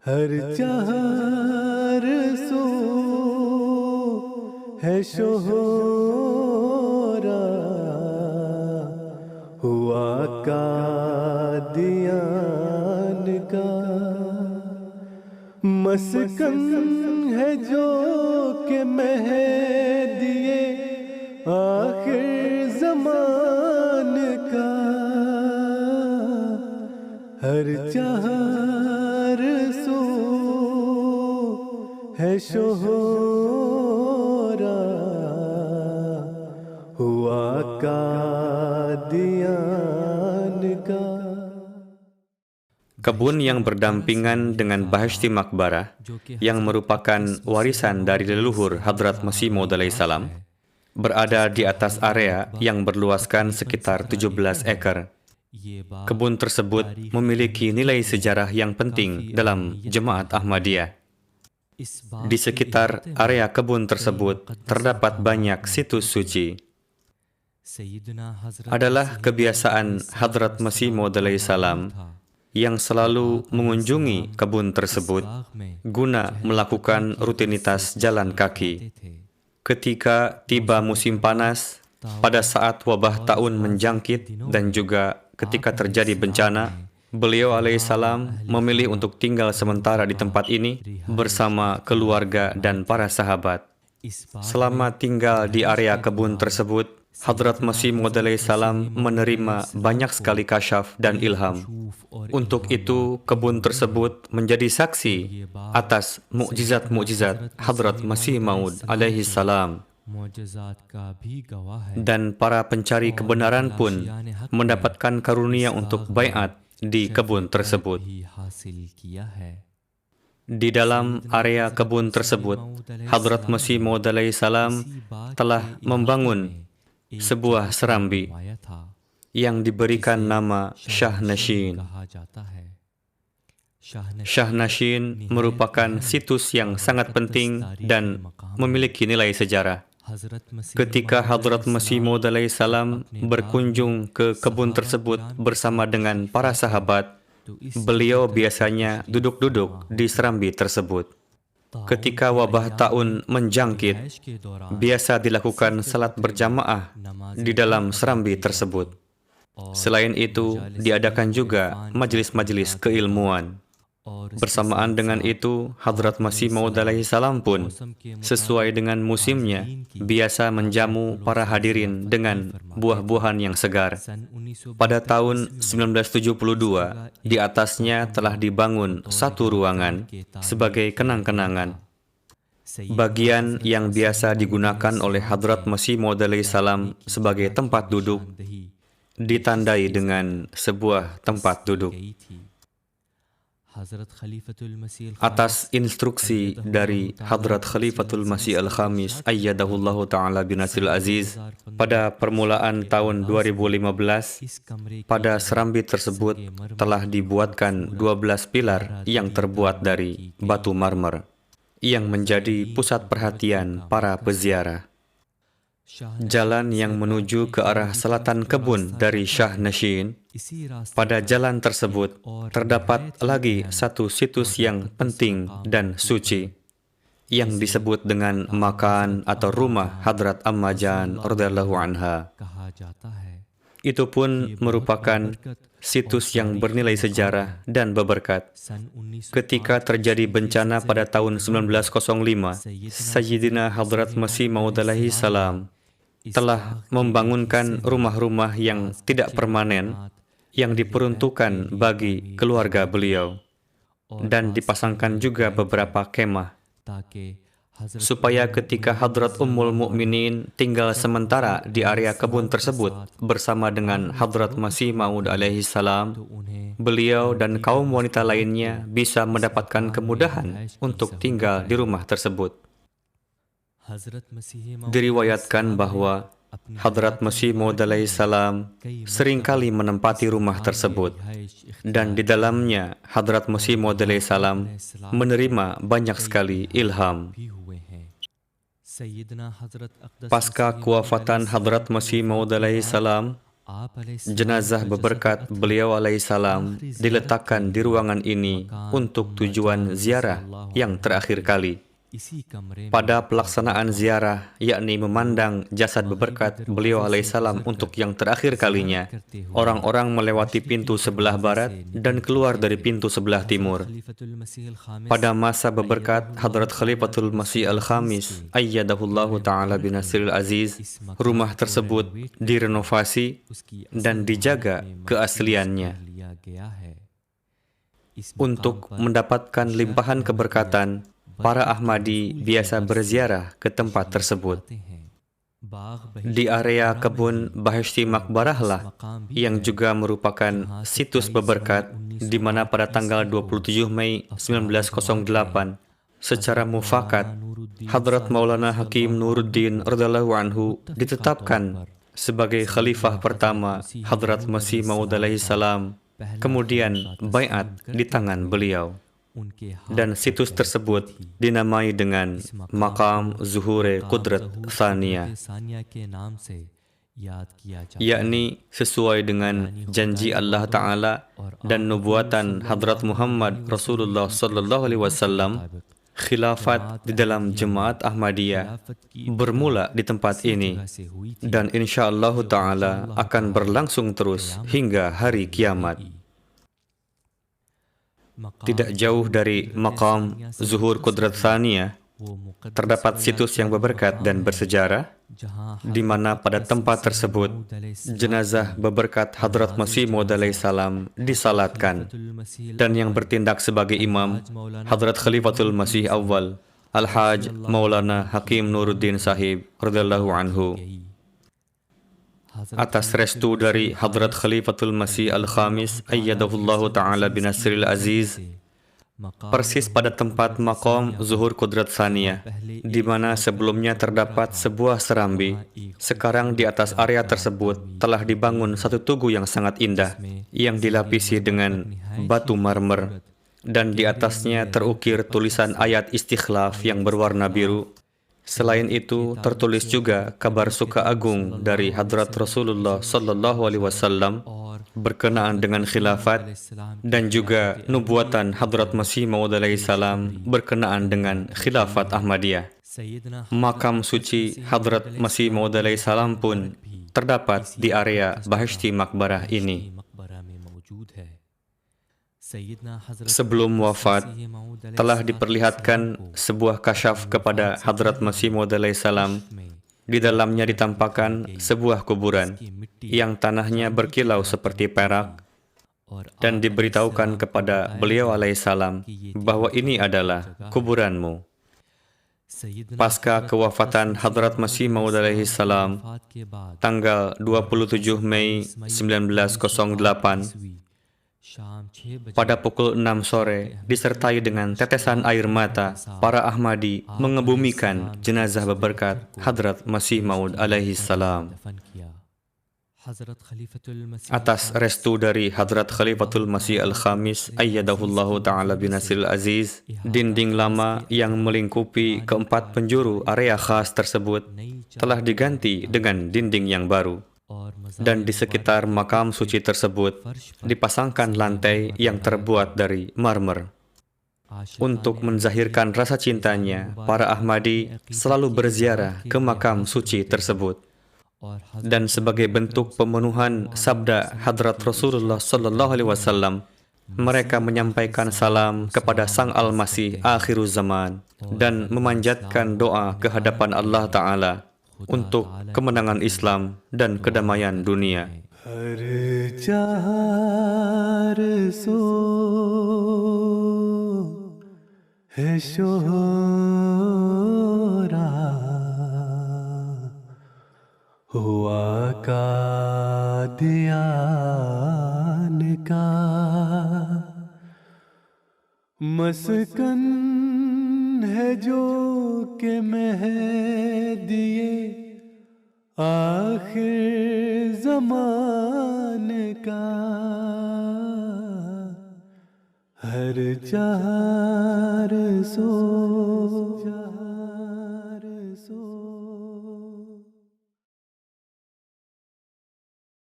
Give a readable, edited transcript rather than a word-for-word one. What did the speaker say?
हर चार सो है शोहरा हुआ कादियान का मस्कन है जो के महदिए आखिर ज़मान का हर चार सो है शोहरा हुआ कादियान का. Kebun yang berdampingan dengan Bahashti Maqbarah, yang merupakan warisan dari leluhur Hadrat Masih Maud alaihi salam, berada di atas area yang berluaskan sekitar 17 ekar. Kebun tersebut memiliki nilai sejarah yang penting dalam Jemaat Ahmadiyah. Di sekitar area kebun tersebut terdapat banyak situs suci. Adalah kebiasaan Hadrat Masih Maud alaihi salam yang selalu mengunjungi kebun tersebut guna melakukan rutinitas jalan kaki. Ketika tiba musim panas, pada saat wabah taun menjangkit dan juga ketika terjadi bencana, beliau alaihissalam memilih untuk tinggal sementara di tempat ini bersama keluarga dan para sahabat. Selama tinggal di area kebun tersebut, Hadrat Masih Maud alaihi salam menerima banyak sekali kasyaf dan ilham. Untuk itu, kebun tersebut menjadi saksi atas mukjizat-mukjizat Hadrat Masih Maud alaihi salam. Dan para pencari kebenaran pun mendapatkan karunia untuk baiat di kebun tersebut. Di dalam area kebun tersebut, Hadrat Masih Maud alaihi salam telah membangun sebuah serambi yang diberikan nama Shah Nashin. Shah Nashin merupakan situs yang sangat penting dan memiliki nilai sejarah. Ketika Hadrat Masih Maud alaihi salam berkunjung ke kebun tersebut bersama dengan para sahabat, beliau biasanya duduk-duduk di serambi tersebut. Ketika wabah taun menjangkit, biasa dilakukan salat berjamaah di dalam serambi tersebut. Selain itu, diadakan juga majelis-majelis keilmuan. Bersamaan dengan itu, Hadrat Masih Maud alaihi salam pun sesuai dengan musimnya biasa menjamu para hadirin dengan buah-buahan yang segar. Pada tahun 1972, di atasnya telah dibangun satu ruangan sebagai kenang-kenangan. Bagian yang biasa digunakan oleh Hadrat Masih Maud alaihi salam sebagai tempat duduk ditandai dengan sebuah tempat duduk. Atas instruksi dari Hadrat Khalifatul Masih Al-Khamis ayyadahullahu ta'ala binasril aziz, pada permulaan tahun 2015, pada serambi tersebut telah dibuatkan 12 pilar yang terbuat dari batu marmer yang menjadi pusat perhatian para peziarah. Jalan yang menuju ke arah selatan kebun dari Shah Nashin, pada jalan tersebut terdapat lagi satu situs yang penting dan suci yang disebut dengan makan atau rumah Hadrat Amma Jan radhiyallahu anha. Itu pun merupakan situs yang bernilai sejarah dan berberkat. Ketika terjadi bencana pada tahun 1905, Sayyidina Hadrat Masih Maud alaihi salam telah membangunkan rumah-rumah yang tidak permanen yang diperuntukkan bagi keluarga beliau, dan dipasangkan juga beberapa kemah supaya ketika Hadrat Ummul Mukminin tinggal sementara di area kebun tersebut bersama dengan Hadrat Masih Maud alaihi salam, beliau dan kaum wanita lainnya bisa mendapatkan kemudahan untuk tinggal di rumah tersebut. Diriwayatkan bahwa Hadrat Masih Maud alaihi salam seringkali menempati rumah tersebut, dan di dalamnya Hadrat Masih Maud alaihi salam menerima banyak sekali ilham. Pasca kewafatan Hadrat Masih Maud alaihi salam, Jenazah beberkat beliau alaihissalam diletakkan di ruangan ini untuk tujuan ziarah yang terakhir kali. Pada pelaksanaan ziarah, yakni memandang jasad beberkat beliau alaihissalam untuk yang terakhir kalinya, orang-orang melewati pintu sebelah barat dan keluar dari pintu sebelah timur. Pada masa beberkat Hadrat Khalifatul Masih Al-Khamis ayyadahullahu ta'ala binasiril aziz, rumah tersebut direnovasi dan dijaga keasliannya. Untuk mendapatkan limpahan keberkatan, para Ahmadi biasa berziarah ke tempat tersebut. Di area kebun Bahishti Makbarah lah yang juga merupakan situs beberkat di mana pada tanggal 27 Mei 1908 secara mufakat Hadrat Maulana Hakim Nuruddin radhiyallahu anhu ditetapkan sebagai khalifah pertama Hadrat Masih Maud alaihi salam, kemudian baiat di tangan beliau. Dan situs tersebut dinamai dengan Maqam Zuhure Qudrat Thaniyah, yakni sesuai dengan janji Allah Ta'ala dan nubuatan Hadrat Muhammad Rasulullah Sallallahu Alaihi Wasallam. Khilafat di dalam Jemaat Ahmadiyah bermula di tempat ini dan insyaallah Ta'ala akan berlangsung terus hingga hari kiamat. Tidak jauh dari Maqam Zuhur Qudrat Thaniyah terdapat situs yang berberkat dan bersejarah, di mana pada tempat tersebut jenazah beberkat Hadrat Masih Maud alaihi salam disalatkan, dan yang bertindak sebagai imam Hadrat Khalifatul Masih Awal Al-Haj Maulana Hakim Nuruddin Sahib radhiyallahu anhu. Atas restu dari Hadrat Khalifatul Masih Al-Khamis ayyadahullahu ta'ala binasril aziz, persis pada tempat Maqam Zuhur Qudrat Thaniyah, di mana sebelumnya terdapat sebuah serambi, sekarang di atas area tersebut telah dibangun satu tugu yang sangat indah, yang dilapisi dengan batu marmer, dan di atasnya terukir tulisan ayat istikhlaf yang berwarna biru. Selain itu, tertulis juga kabar suka agung dari Hadrat Rasulullah Sallallahu Alaihi Wasallam berkenaan dengan khilafat, dan juga nubuatan Hadrat Masih Maud alaihi salam berkenaan dengan khilafat Ahmadiyah. Makam suci Hadrat Masih Maud alaihi salam pun terdapat di area Bahishti Makbarah ini. Sebelum wafat, telah diperlihatkan sebuah kasyaf kepada Hadrat Masih Maud alaihi salam. Di dalamnya ditampakkan sebuah kuburan yang tanahnya berkilau seperti perak, dan diberitahukan kepada beliau alaihi salam bahwa ini adalah kuburanmu. Pasca kewafatan Hadrat Masih Maud alaihi salam, tanggal 27 Mei 1908, pada pukul 6 sore, disertai dengan tetesan air mata, para Ahmadi mengebumikan jenazah beberkat Hadrat Masih Maud alaihi salam. Atas restu dari Hadrat Khalifatul Masih Al-Khamis ayyadahullahu ta'ala binasril aziz, dinding lama yang melingkupi keempat penjuru area khas tersebut telah diganti dengan dinding yang baru. Dan di sekitar makam suci tersebut dipasangkan lantai yang terbuat dari marmer. Untuk menzahirkan rasa cintanya, para Ahmadi selalu berziarah ke makam suci tersebut. Dan sebagai bentuk pemenuhan sabda Hadrat Rasulullah Sallallahu Alaihi Wasallam, mereka menyampaikan salam kepada Sang Al-Masih Akhiruz Zaman dan memanjatkan doa ke hadapan Allah Ta'ala untuk kemenangan Islam dan kedamaian dunia. हर चार सो है शोहरा हुआ का दियान का मस्कन है जो के दिए आखिर ज़मान का हर चार सो